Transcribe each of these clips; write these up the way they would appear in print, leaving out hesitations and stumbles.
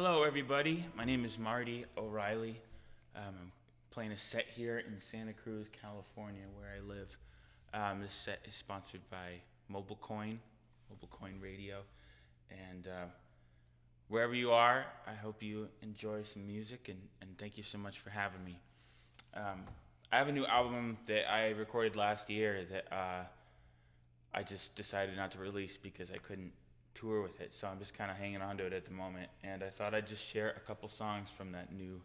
Hello, everybody. My name is Marty O'Reilly. I'm playing a set here in Santa Cruz, California, where I live. This set is sponsored by MobileCoin Radio. And wherever you are, I hope you enjoy some music, and thank you so much for having me. I have a new album that I recorded last year that I just decided not to release because I couldn't tour with it, so I'm just kind of hanging on to it at the moment. And I thought I'd just share a couple songs from that new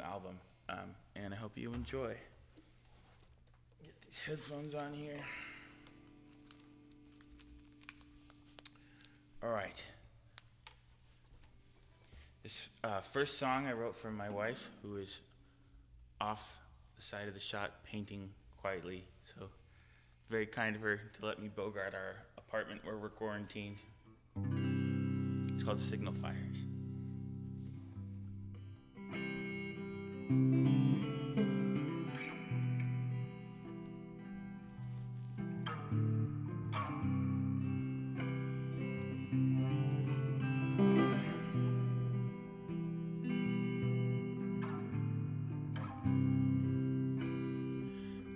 album, and I hope you enjoy. Get these headphones on here. All right. This first song I wrote for my wife, who is off the side of the shot painting quietly. So very kind of her to let me bogart our apartment where we're quarantined. It's called Signal Fires.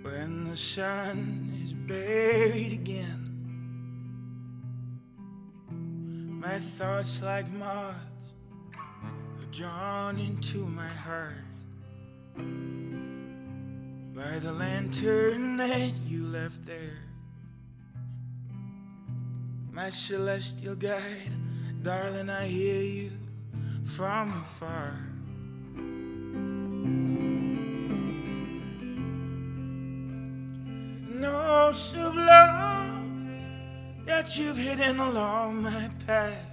When the sun is buried again, my thoughts like moths are drawn into my heart by the lantern that you left there. My celestial guide, darling, I hear you from afar. Notes of love that you've hidden along my path,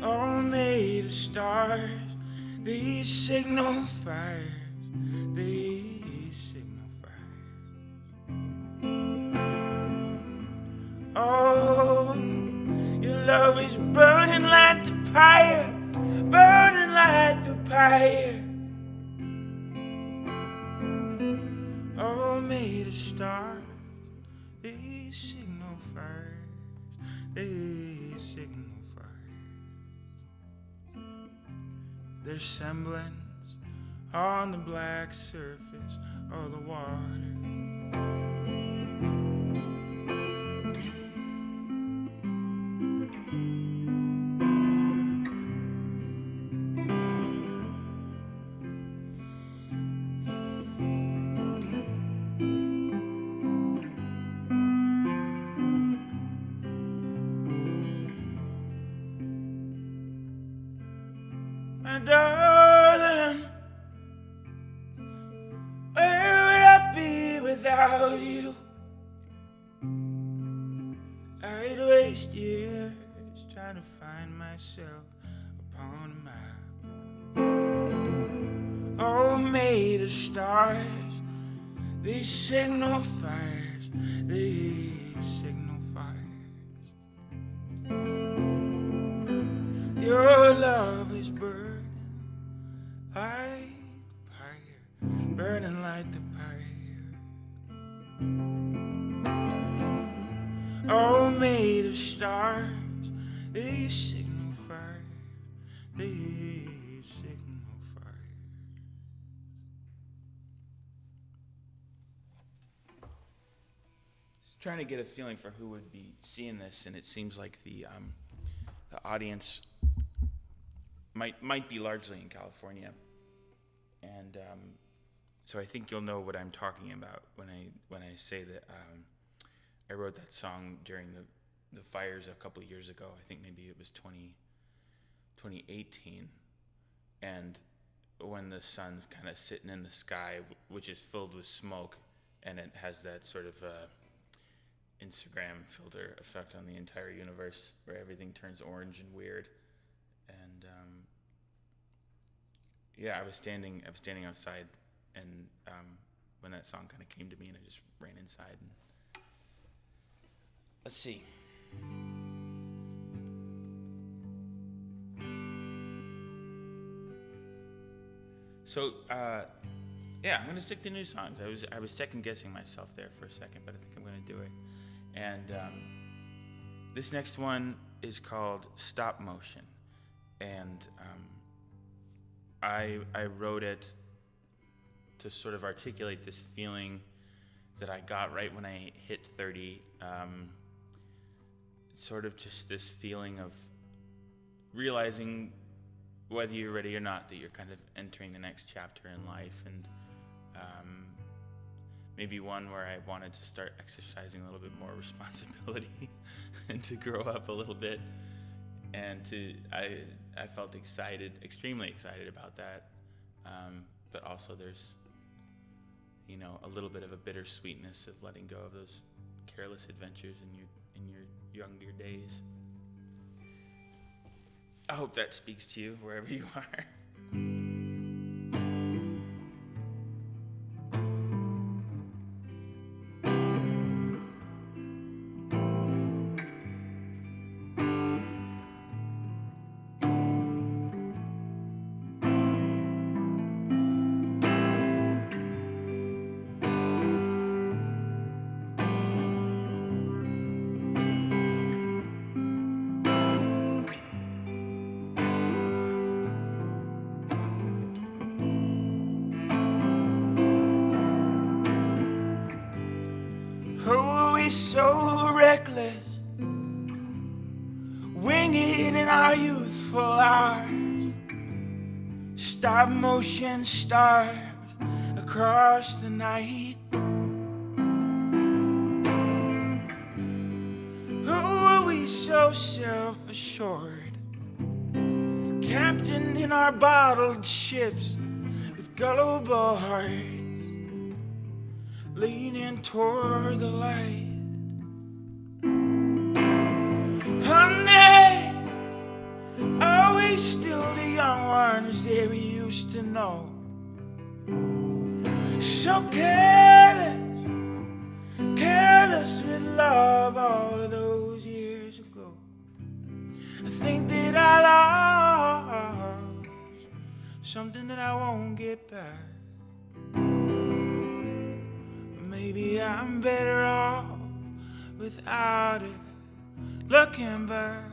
all made of stars, these signal fires, these signal fires. Oh, your love is burning like the fire, burning like the fire. All made of stars, these signal fires, these signal fires. Their semblance on the black surface of the water. My darling, where would I be without you? I'd waste years trying to find myself upon a map, all made of stars, these signal fires, these signal fires. Your love is burning like the fire, burning like the fire. All made of stars, these signal fires, these signal fires. Trying to get a feeling for who would be seeing this, and it seems like the audience might be largely in California, and so I think you'll know what I'm talking about when I say that I wrote that song during the fires a couple of years ago. I think maybe it was 2018, and when the sun's kind of sitting in the sky, which is filled with smoke, and it has that sort of Instagram filter effect on the entire universe, where everything turns orange and weird. And yeah, I was standing outside, and when that song kind of came to me, and I just ran inside. And let's see. So yeah, I'm gonna stick to new songs. I was second guessing myself there for a second, but I think I'm gonna do it. And this next one is called Stop Motion, and I wrote it to sort of articulate this feeling that I got right when I hit 30. Sort of just this feeling of realizing, whether you're ready or not, that you're kind of entering the next chapter in life, and maybe one where I wanted to start exercising a little bit more responsibility and to grow up a little bit, and I felt excited, extremely excited about that, but also there's a little bit of a bittersweetness of letting go of those careless adventures in your younger days. I hope that speaks to you wherever you are. So reckless, winged in our youthful hours, stop motion stars across the night. Who were we so self-assured, captain in our bottled ships with gullible hearts, leaning toward the light. Honey, are we still the young ones that we used to know? So careless, careless with love all of those years ago. I think that I lost something that I won't get back. Maybe I'm better off without it. Looking back,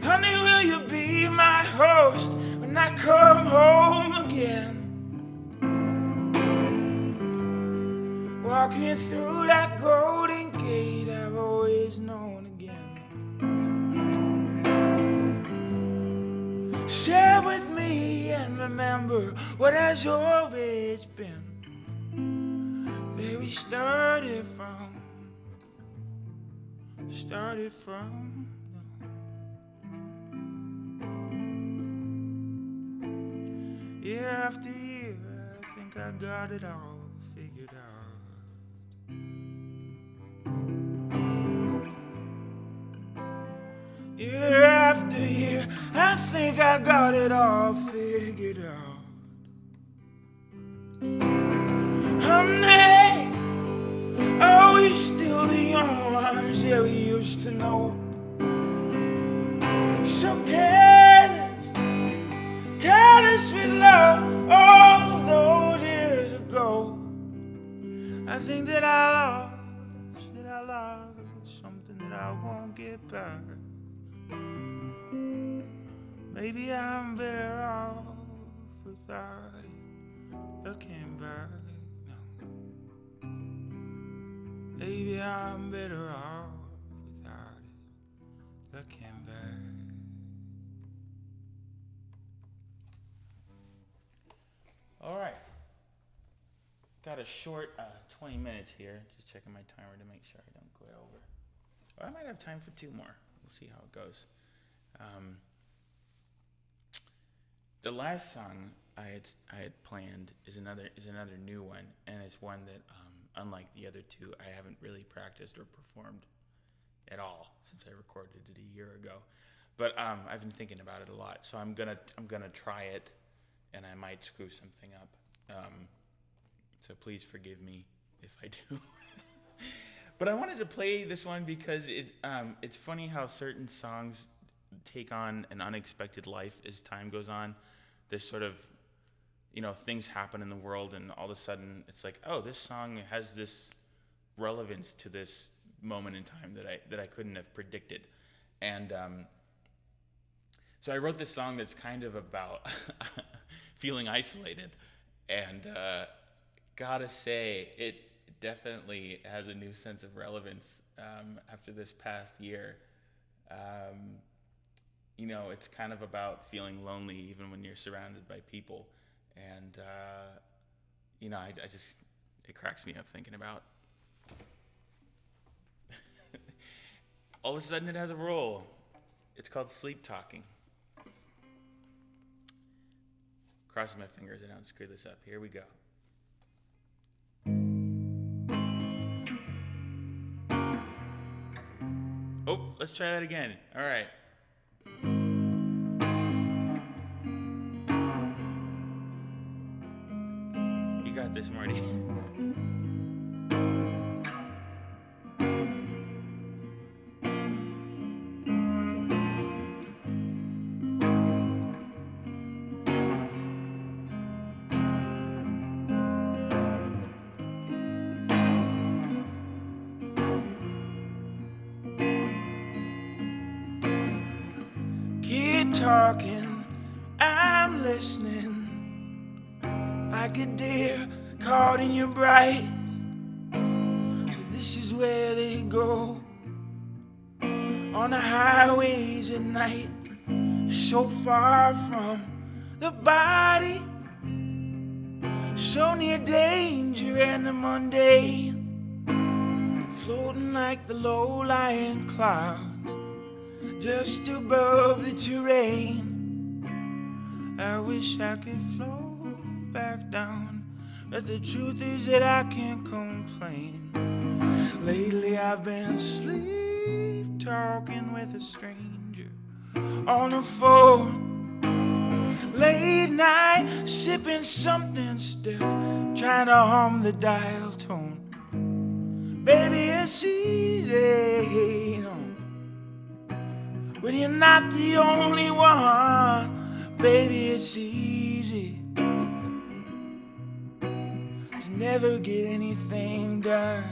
honey, will you be my host when I come home again? Walking through that golden gate I've always known again. Share with me and remember what has always been, where we started from. Year after year, I think I got it all figured out. Year after year, I think I got it all figured out. Honey, are we still the young ones that we used to know? So careless, careless with love all those years ago. I think that I lost something that I won't get back. Maybe I'm better off without it. Looking back, no. Maybe I'm better off without it. Looking back. All right. Got a short 20 minutes here. Just checking my timer to make sure I don't go over. Well, I might have time for 2 more. We'll see how it goes. The last song I had planned is another new one, and it's one that unlike the other 2, I haven't really practiced or performed at all since I recorded it a year ago. But I've been thinking about it a lot, so I'm gonna try it, and I might screw something up. So please forgive me if I do. But I wanted to play this one because it's funny how certain songs take on an unexpected life as time goes on. There's sort of, things happen in the world, and all of a sudden it's like, oh, this song has this relevance to this moment in time that I couldn't have predicted. And so I wrote this song that's kind of about feeling isolated, and gotta say, it definitely has a new sense of relevance after this past year. It's kind of about feeling lonely even when you're surrounded by people. And, it cracks me up thinking about. All of a sudden it has a role. It's called Sleep Talking. Crossing my fingers I don't screw this up. Here we go. Oh, let's try that again. All right. You got this, Marty. Keep talking, I'm listening, like a deer caught in your bright. So this is where they go, on the highways at night, so far from the body, so near danger and the mundane, floating like the low-lying clouds just above the terrain. I wish I could float back down, but the truth is that I can't complain. Lately I've been sleep talking with a stranger on the phone, late night sipping something stiff, trying to hum the dial tone. Baby, it's easy, when you're not the only one. Baby, it's easy to never get anything done.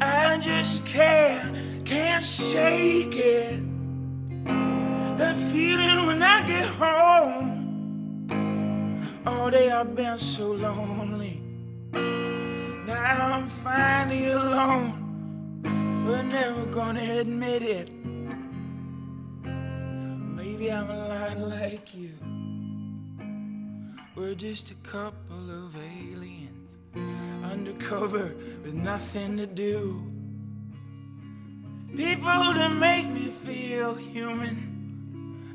I just can't shake it, that feeling when I get home. All day I've been so lonely, now I'm finally alone. We're never gonna admit it. Maybe I'm a lot like you. We're just a couple of aliens, undercover with nothing to do. People that make me feel human,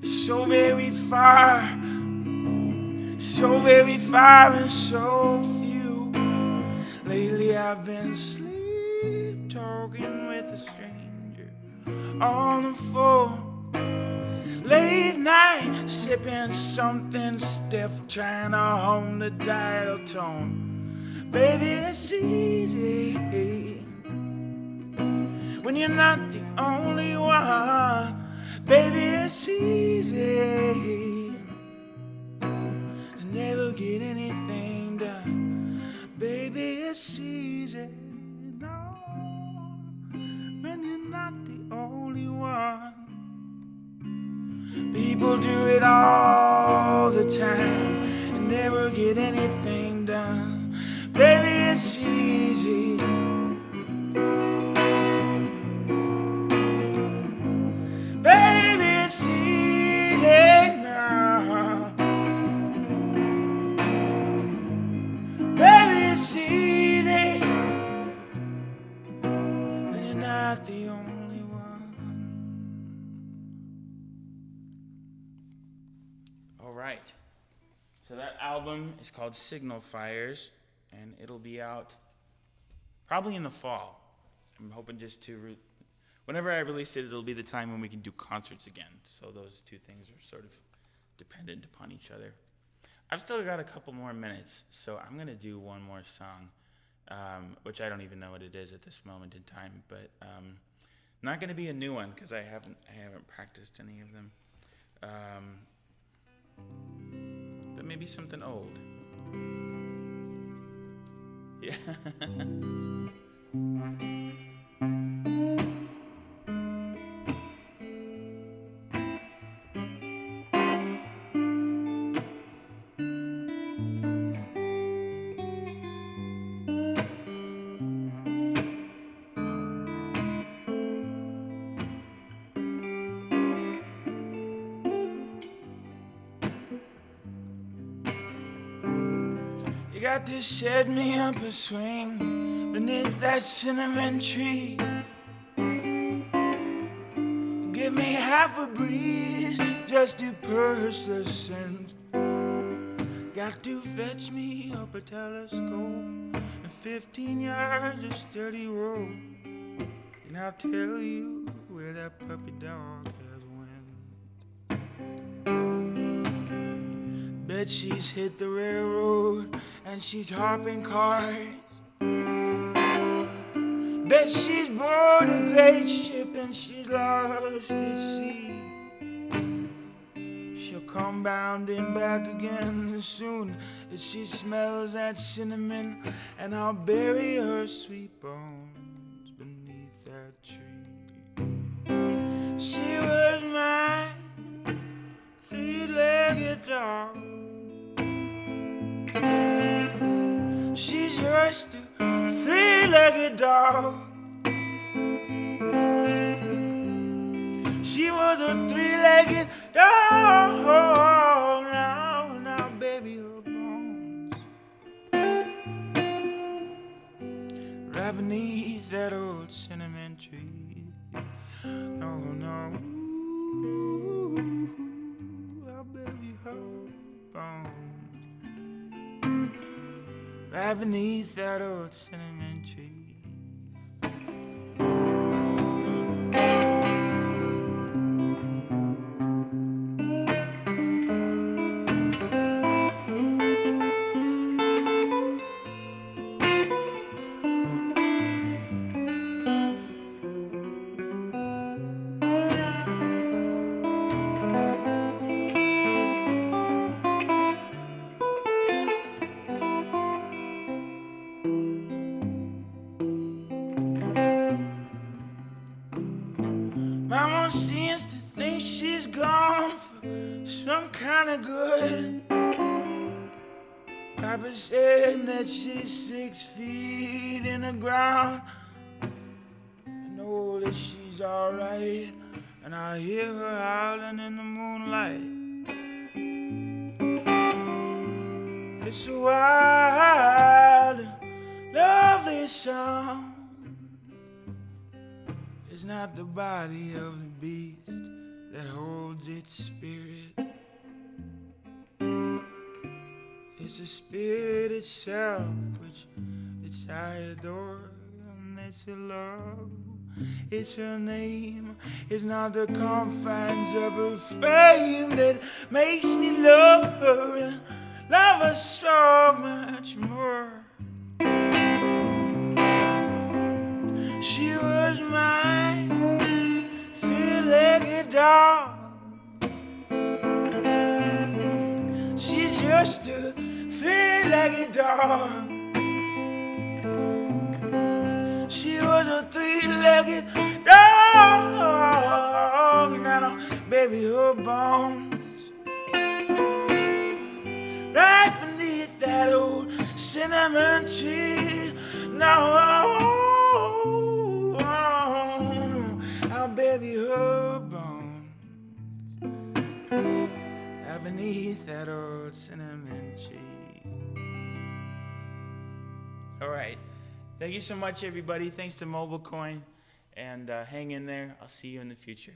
so very far and so few. Lately I've been sleep talking with a stranger on the phone, late night sipping something stiff, trying to hum the dial tone. Baby, it's easy when you're not the only one. Baby, it's easy to never get anything done. Baby, it's easy, no, when you're not the only one. People do it all the time and never get anything done. Baby, it's easy. Baby, it's easy now. Baby, it's easy when you're not the only one. All right. So that album is called Signal Fires, and it'll be out probably in the fall. I'm hoping just to, whenever I release it, it'll be the time when we can do concerts again. So those two things are sort of dependent upon each other. I've still got a couple more minutes, so I'm going to do one more song, which I don't even know what it is at this moment in time, but not going to be a new one because I haven't practiced any of them. But maybe something old. Yeah. You got to set me up a swing beneath that cinnamon tree. Give me half a breeze just to purse the scent. Got to fetch me up a telescope and 15 yards of sturdy rope, and I'll tell you where that puppy dog has went. Bet she's hit the railroad and she's hopping cars. Bet she's board a great ship and she's lost at sea. She'll come bounding back again as soon as she smells that cinnamon, and I'll bury her sweet bones beneath that tree. She was my three-legged dog. She's just a three-legged dog. She was a three-legged dog. Now, baby, her bones right beneath that old cinnamon tree. No, now, baby, her bones right beneath that old cinnamon tree. Mama seems to think she's gone for some kind of good. Papa said that she's 6 feet in the ground. I know that she's alright, and I hear her howling in the moonlight. It's a wild and lovely song. It's not the body of the beast that holds its spirit. It's the spirit itself which I adore, and it's her love, it's her name. It's not the confines of her frame that makes me love her and love her so much more. She was my three-legged dog. She's just a three-legged dog. She was a three-legged dog. Now, baby, her bones right beneath that old cinnamon tree. Now, I'll baby her bones right beneath that old cinnamon tree. All right. Thank you so much, everybody. Thanks to MobileCoin. And hang in there. I'll see you in the future.